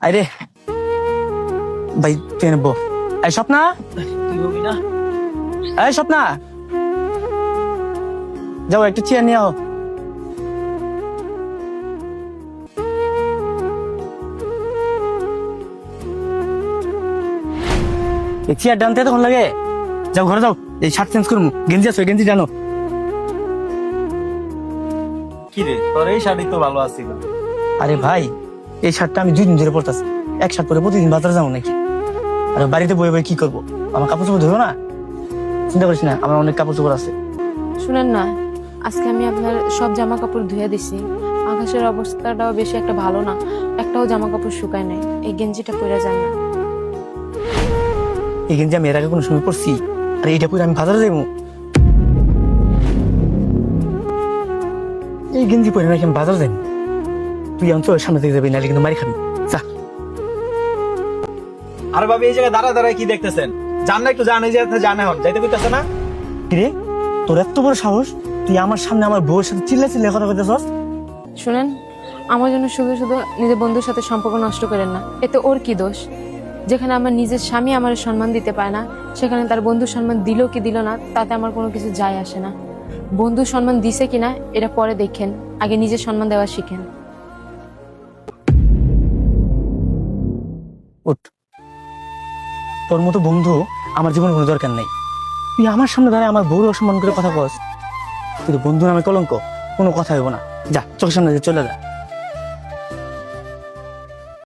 আরে ভাই তুই নেবো। এই স্বপ্না, তুই হবি না? এই স্বপ্না, যাও একটু চেয়ার নিয়ে আও। এই চেয়ার টানতে তখন লাগে। যাও ঘরে যাও, এই শার্ট চেঞ্জ করবো। গেঞ্জি আছে, গেঞ্জি জানো? কি রে, তোর এই শাড়ি তো ভালো আছিল। আরে ভাই, এই শার্টটা আমি 2 দিন ধরে পরতেছি। এক শার্ট পরে প্রতিদিন বাজারে যাবো নাকি? আর বাড়িতে বয়ে বয়ে কি করবো? আমার কাপড় চোপড় ধরবো না? চিন্তা করিস না, আমার অনেক কাপড় চোপড় আছে। শুনেন না, আজকে আমি আপনার সব জামা কাপড় ধুয়ে দিছি। আকাশের অবস্থাটাও বেশি একটা ভালো না, একটাও জামা কাপড় শুকায় নাই। এই গেঞ্জিটা পরে যান না। এই গেঞ্জি আমি এর আগে কোনো সময় পরছি? আর এইটা পরে আমি বাজারে যাবো? এই গেঞ্জি পরে নাকি আমি বাজারে যাবো? তুই অঞ্চল সামনে থেকে যাবি, নাহলে কিন্তু মারি খাবি। যা। আর ভাবি এই জায়গায় দাঁড়া দাঁড়ায় কি দেখতেছেন? জান না একটু জান, এই জায়গাতে জানে হন যাইতে কইতাছে না? কিরে, তোর এত বড় সাহস, তুই আমার সামনে আমার বউয়ের সাথে চিল্লা চিল্লা কথা কইতেছস? শুনেন, আমার জন্য শুধু শুধু নিজের বন্ধুর সাথে সম্পর্ক নষ্ট করেন না। এতে ওর কি দোষ? যেখানে আমার নিজের স্বামী আমার সম্মান দিতে পায় না, সেখানে তার বন্ধু সম্মান দিল কি দিল না তাতে আমার কোনো কিছু যায় আসে না। বন্ধু সম্মান দিছে কিনা এটা পরে দেখেন, আগে নিজের সম্মান দেওয়া শিখেন। উঠ। তোর মতো বন্ধু আমার জীবনে কোনো দরকার নেই। তুই আমার সামনে দাঁড়ায় আমার বউর অসম্মান করে কথা কস। তুই তো বন্ধু নামে কলঙ্ক, কোনো কথা হইব না। যা, চোখের সামনে দিয়ে চলে যা।